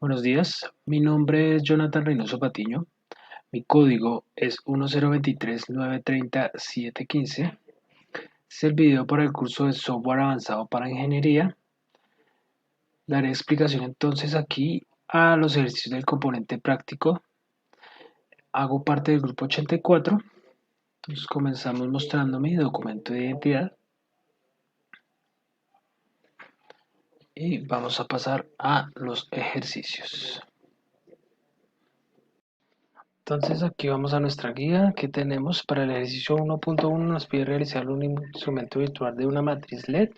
Buenos días, mi nombre es Jonathan Reynoso Patiño, mi código es 1023930715. Es el video para el curso de software avanzado para ingeniería. Daré explicación entonces aquí a los ejercicios del componente práctico. Hago parte del grupo 84. Entonces comenzamos mostrando mi documento de identidad y vamos a pasar a los ejercicios. Entonces aquí vamos a nuestra guía que tenemos para el ejercicio 1.1. Nos pide realizar un instrumento virtual de una matriz LED.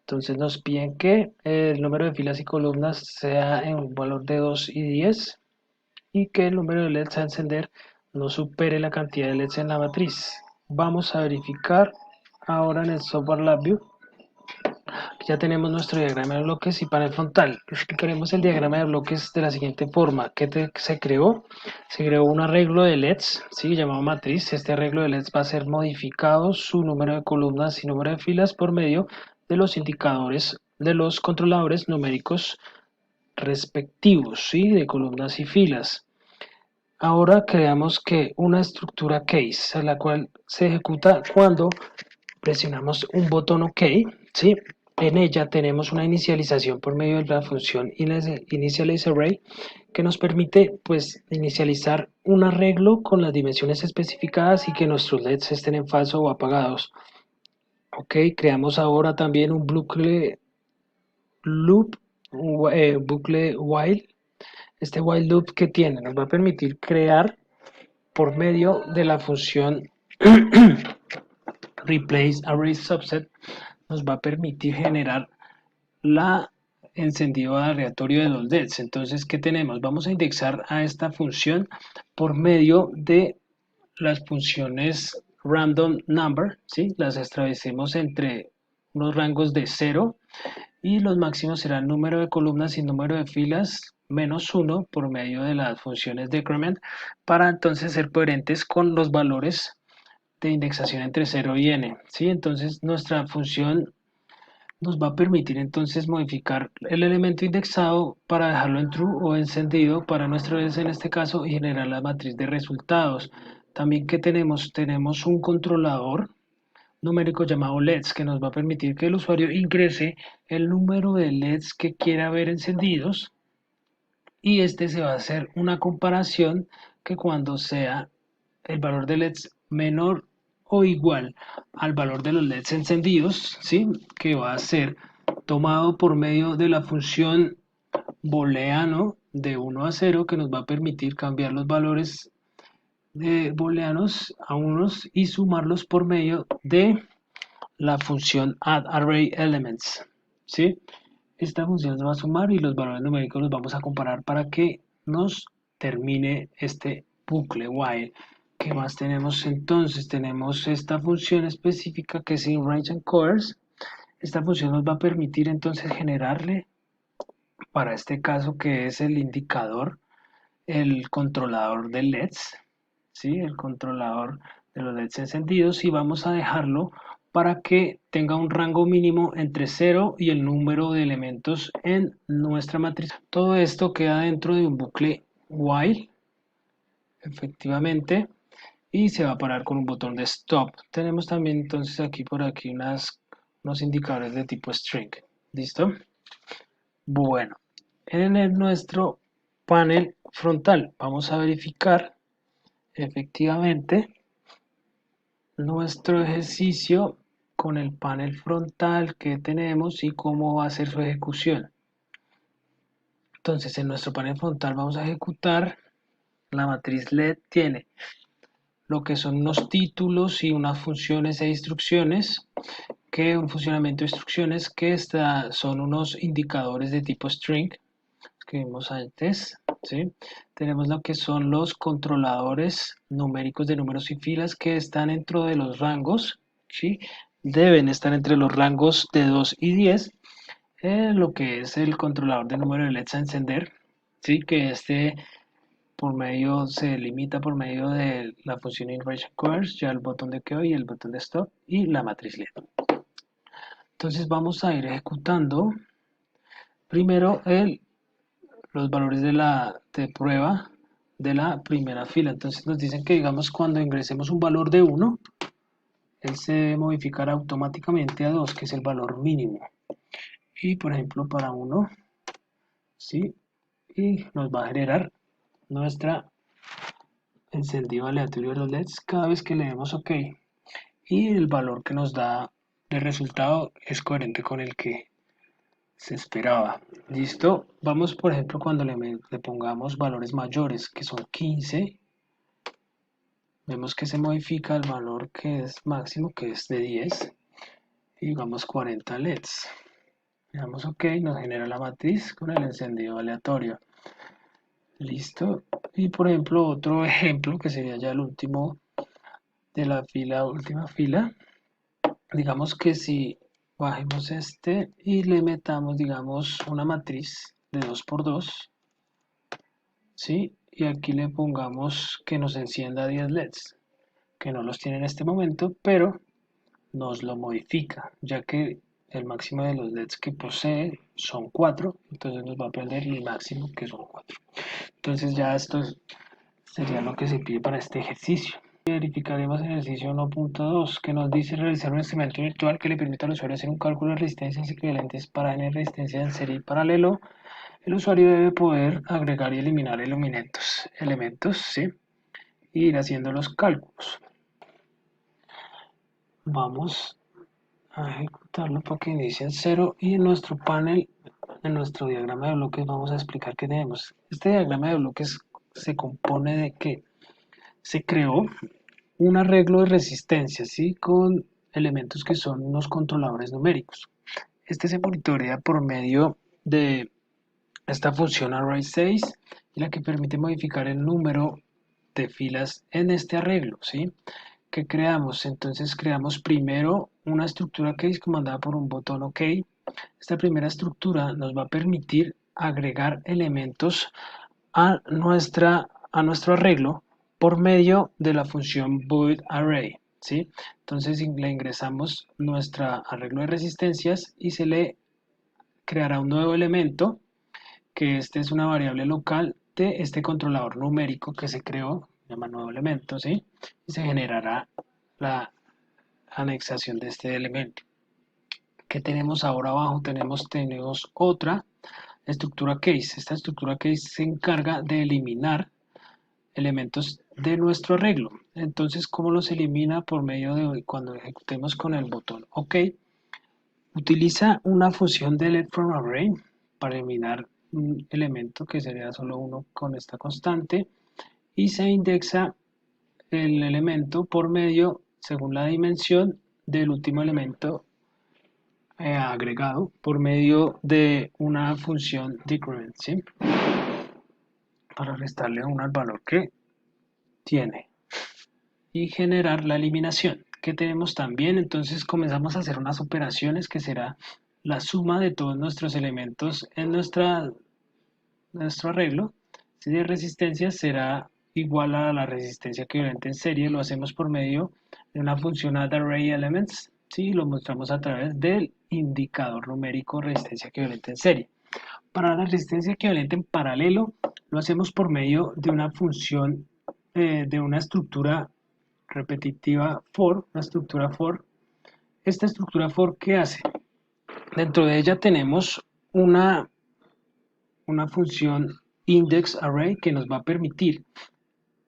Entonces nos piden que el número de filas y columnas sea en un valor de 2 y 10 y que el número de LEDs a encender no supere la cantidad de LEDs en la matriz. Vamos a verificar ahora en el Software LabVIEW. Ya tenemos nuestro diagrama de bloques y panel frontal. Explicaremos el diagrama de bloques de la siguiente forma. ¿Qué se creó? Se creó un arreglo de LEDs, ¿sí? Llamado matriz. Este arreglo de LEDs va a ser modificado su número de columnas y número de filas por medio de los indicadores de los controladores numéricos respectivos, ¿sí? De columnas y filas. Ahora creamos que una estructura case, a la cual se ejecuta cuando presionamos un botón OK, ¿sí? En ella tenemos una inicialización por medio de la función initializeArray que nos permite pues inicializar un arreglo con las dimensiones especificadas y que nuestros LEDs estén en falso o apagados. Ok, creamos ahora también un bucle loop, bucle while. Este while loop que tiene nos va a permitir crear por medio de la función replace array subset, nos va a permitir generar la encendido aleatorio de los LEDs. Entonces, ¿qué tenemos? Vamos a indexar a esta función por medio de las funciones random number, ¿sí? Las establecemos entre unos rangos de 0 y los máximos serán número de columnas y número de filas menos 1 por medio de las funciones decrement para entonces ser coherentes con los valores de indexación entre 0 y n, ¿sí? Entonces nuestra función nos va a permitir entonces modificar el elemento indexado para dejarlo en true o encendido para nuestra vez en este caso y generar la matriz de resultados. También que tenemos un controlador numérico llamado LEDs que nos va a permitir que el usuario ingrese el número de LEDs que quiera ver encendidos y este se va a hacer una comparación que cuando sea el valor de LEDs menor o igual al valor de los LEDs encendidos, ¿sí? Que va a ser tomado por medio de la función booleano de 1 a 0 que nos va a permitir cambiar los valores de booleanos a unos y sumarlos por medio de la función addArrayElements, ¿sí? Esta función se va a sumar y los valores numéricos los vamos a comparar para que nos termine este bucle while. ¿Qué más tenemos entonces? Tenemos esta función específica que es InRangeAndColors. Esta función nos va a permitir entonces generarle para este caso que es el indicador, el controlador de LEDs, ¿sí? El controlador de los LEDs encendidos y vamos a dejarlo para que tenga un rango mínimo entre 0 y el número de elementos en nuestra matriz. Todo esto queda dentro de un bucle while, efectivamente, y se va a parar con un botón de stop. Tenemos también entonces aquí por aquí unos indicadores de tipo string. ¿Listo? Bueno, nuestro panel frontal vamos a verificar efectivamente nuestro ejercicio con el panel frontal que tenemos y cómo va a ser su ejecución. Entonces en nuestro panel frontal vamos a ejecutar la matriz LED, tiene lo que son unos títulos y unas funciones e instrucciones, que un funcionamiento de instrucciones que son unos indicadores de tipo string que vimos antes, ¿sí? Tenemos lo que son los controladores numéricos de números y filas que están dentro de los rangos, ¿sí? Deben estar entre los rangos de 2 y 10, lo que es el controlador de número de LEDs a encender, ¿sí? Que se limita por medio de la función InRangeAndColors, ya el botón de QO y el botón de stop y la matriz LED. Entonces vamos a ir ejecutando primero el los valores de prueba de la primera fila. Entonces nos dicen que, digamos, cuando ingresemos un valor de 1, él se modificará automáticamente a 2, que es el valor mínimo. Y por ejemplo para 1, ¿sí? Y nos va a generar nuestra encendido aleatorio de los LEDs cada vez que le demos OK. Y el valor que nos da de resultado es coherente con el que se esperaba. ¿Listo? Vamos, por ejemplo, cuando le pongamos valores mayores, que son 15, vemos que se modifica el valor que es máximo, que es de 10, y digamos 40 LEDs. Le damos OK, nos genera la matriz con el encendido aleatorio. Listo. Y por ejemplo, otro ejemplo que sería ya el último de la última fila. Digamos que si bajemos este y le metamos, digamos, una matriz de 2 por 2, ¿sí? Y aquí le pongamos que nos encienda 10 LEDs, que no los tiene en este momento, pero nos lo modifica, ya que el máximo de los LEDs que posee son 4, entonces nos va a perder el máximo que son 4. Entonces ya esto sería lo que se pide para este ejercicio. Verificaremos el ejercicio 1.2 que nos dice realizar un instrumento virtual que le permita al usuario hacer un cálculo de resistencias equivalentes para n resistencias en serie y paralelo. El usuario debe poder agregar y eliminar elementos, ¿sí? Y ir haciendo los cálculos. Vamos a ejecutarlo para que inicie en 0 y en nuestro panel, en nuestro diagrama de bloques vamos a explicar qué tenemos. Este diagrama de bloques se compone de que se creó un arreglo de resistencia, ¿sí? Con elementos que son unos controladores numéricos. Este se monitorea por medio de esta función array6 y la que permite modificar el número de filas en este arreglo, ¿sí? ¿Qué creamos? Entonces creamos primero una estructura case comandada por un botón OK. Esta primera estructura nos va a permitir agregar elementos a nuestro arreglo por medio de la función void array, ¿sí? Entonces le ingresamos nuestro arreglo de resistencias y se le creará un nuevo elemento, que este es una variable local de este controlador numérico que se creó, se llama nuevo elemento, ¿sí? Y se generará la anexación de este elemento. ¿Qué tenemos ahora abajo? Tenemos otra estructura case. Esta estructura case se encarga de eliminar elementos de nuestro arreglo. Entonces, ¿cómo los elimina? Por medio de cuando ejecutemos con el botón OK. Utiliza una función de let from array para eliminar un elemento que sería solo uno con esta constante y se indexa el elemento por medio, según la dimensión del último elemento agregado, por medio de una función decrement, ¿sí? Para restarle 1 al valor que tiene y generar la eliminación que tenemos también. Entonces comenzamos a hacer unas operaciones que será la suma de todos nuestros elementos en nuestro arreglo de resistencia será igual a la resistencia equivalente en serie. Lo hacemos por medio de una función addArrayElements, ¿sí? Lo mostramos a través del indicador numérico resistencia equivalente en serie. Para la resistencia equivalente en paralelo lo hacemos por medio de una función de una estructura repetitiva for, una estructura for. Esta estructura for, ¿qué hace? Dentro de ella tenemos una función indexArray que nos va a permitir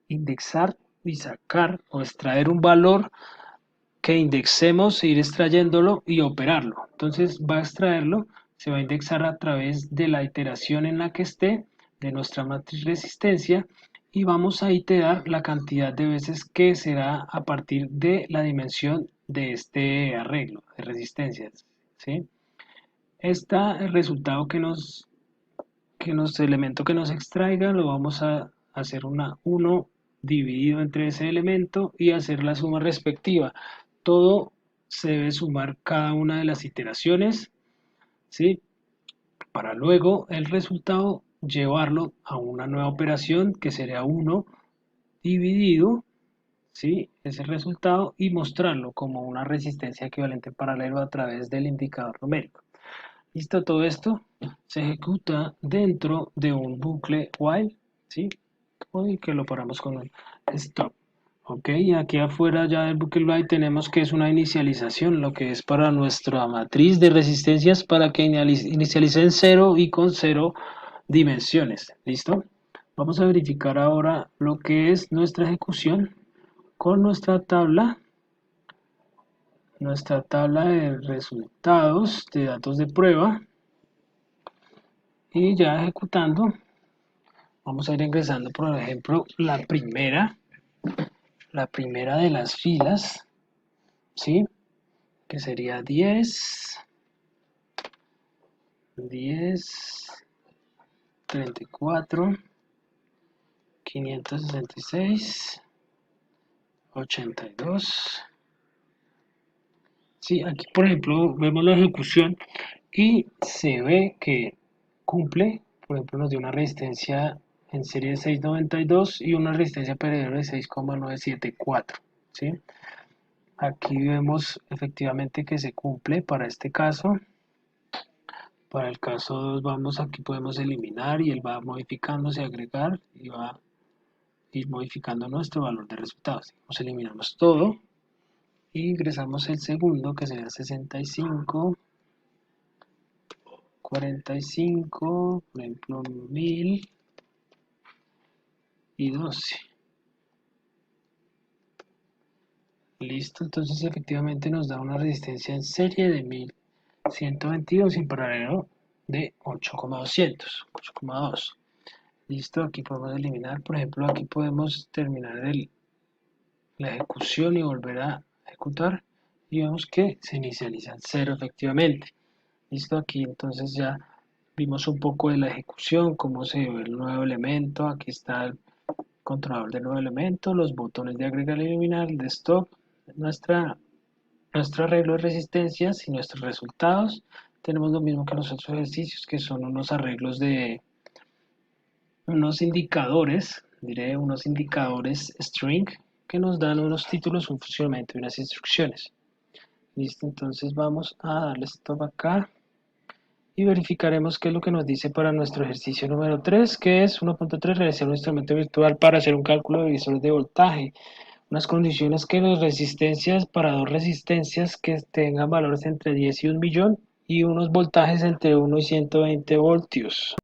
indexar y sacar o extraer un valor que indexemos, ir extrayéndolo y operarlo. Entonces va a extraerlo, se va a indexar a través de la iteración en la que esté de nuestra matriz resistencia y vamos a iterar la cantidad de veces que será a partir de la dimensión de este arreglo de resistencias, ¿sí? El resultado elemento que nos extraiga lo vamos a hacer 1 dividido entre ese elemento y hacer la suma respectiva. Todo se debe sumar cada una de las iteraciones, ¿sí? Para luego el resultado llevarlo a una nueva operación que sería 1 dividido, ¿sí? Ese resultado y mostrarlo como una resistencia equivalente en paralelo a través del indicador numérico. Listo, todo esto se ejecuta dentro de un bucle while, ¿sí? Y que lo paramos con un stop. Ok, aquí afuera ya del bucle while tenemos que es una inicialización, lo que es para nuestra matriz de resistencias para que inicialice en cero y con cero dimensiones. ¿Listo? Vamos a verificar ahora lo que es nuestra ejecución con nuestra tabla de resultados de datos de prueba y ya ejecutando. Vamos a ir ingresando, por ejemplo, la primera de las filas, ¿sí? Que sería 10, 34, 566, 82. Sí, aquí por ejemplo vemos la ejecución y se ve que cumple, por ejemplo nos dio una resistencia en serie de 692 y una resistencia periodo de 6,974, ¿sí? Aquí vemos efectivamente que se cumple para este caso. Para el caso 2 vamos aquí podemos eliminar y él va modificándose, agregar y va a ir modificando nuestro valor de resultados. Nos eliminamos todo y ingresamos el segundo que sería 65, 45, por ejemplo 1000 y 12. Listo, entonces efectivamente nos da una resistencia en serie de 1122 y en paralelo de 8,200, 8,2. Listo, aquí podemos eliminar, por ejemplo, aquí podemos terminar la ejecución y volver a ejecutar y vemos que se inicializa en cero efectivamente. Listo, aquí entonces ya vimos un poco de la ejecución, cómo se ve el nuevo elemento, aquí está el controlador del nuevo elemento, los botones de agregar y eliminar, el de stop, nuestro arreglo de resistencias y nuestros resultados. Tenemos lo mismo que los otros ejercicios, que son unos arreglos de unos indicadores, diré unos indicadores string, que nos dan unos títulos, un funcionamiento y unas instrucciones. Listo, entonces vamos a darle stop acá y verificaremos qué es lo que nos dice para nuestro ejercicio número 3, que es 1.3, realizar un instrumento virtual para hacer un cálculo de divisores de voltaje. Unas condiciones que las resistencias, para dos resistencias que tengan valores entre 10 y 1 millón y unos voltajes entre 1 y 120 voltios.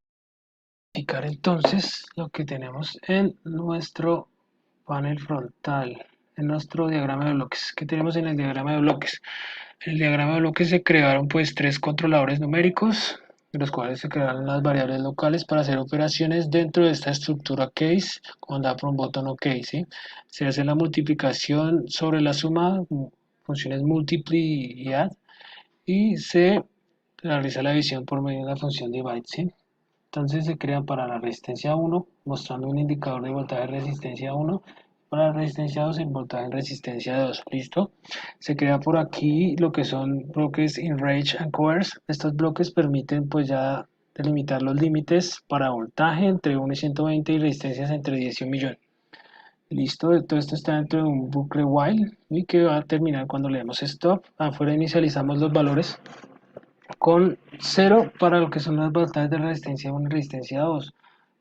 Verificar entonces lo que tenemos en nuestro panel frontal, en nuestro diagrama de bloques. ¿Qué tenemos en el diagrama de bloques? En el diagrama de bloques se crearon pues tres controladores numéricos, de los cuales se crearon las variables locales para hacer operaciones dentro de esta estructura case, cuando da por un botón OK, ¿sí? Se hace la multiplicación sobre la suma, funciones multiply y add, y se realiza la división por medio de la función divide, ¿sí? Entonces se crea para la resistencia 1, mostrando un indicador de voltaje de resistencia 1, para la resistencia 2 el voltaje en resistencia 2, ¿listo? Se crea por aquí lo que son bloques in range and coerce. Estos bloques permiten pues ya delimitar los límites para voltaje entre 1 y 120 y resistencias entre 10 y 1 millón. Listo, todo esto está dentro de un bucle while y que va a terminar cuando le demos stop. Afuera inicializamos los valores con 0 para lo que son las voltajes de resistencia 1 y resistencia 2.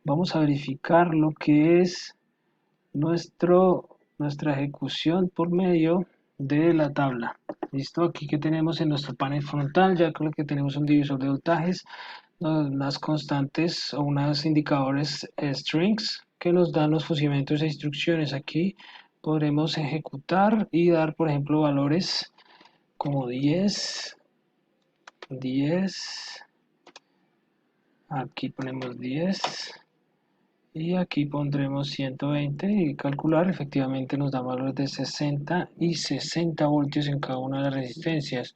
Vamos a verificar lo que es nuestra ejecución por medio de la tabla. Listo, aquí que tenemos en nuestro panel frontal, ya con lo que tenemos un divisor de voltajes, unas constantes o unos indicadores strings que nos dan los funcionamientos e instrucciones. Aquí podremos ejecutar y dar, por ejemplo, valores como 10, 10, aquí ponemos 10 y aquí pondremos 120 y calcular, efectivamente nos da valores de 60 y 60 voltios en cada una de las resistencias.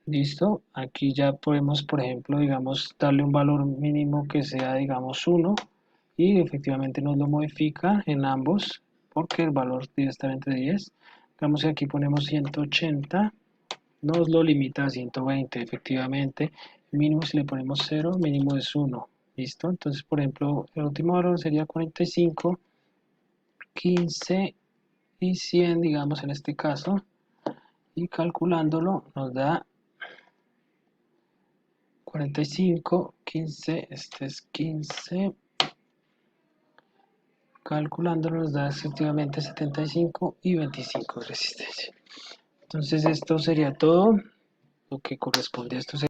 Listo, aquí ya podemos, por ejemplo, digamos, darle un valor mínimo que sea, digamos, 1 y efectivamente nos lo modifica en ambos porque el valor debe estar entre 10. Digamos que aquí ponemos 180, nos lo limita a 120, efectivamente. Mínimo si le ponemos 0, mínimo es 1. ¿Listo? Entonces, por ejemplo, el último valor sería 45, 15 y 100, digamos en este caso. Y calculándolo nos da 45, 15, este es 15. Calculando nos da efectivamente 75 y 25 de resistencia. Entonces esto sería todo. Lo que corresponde a esto sería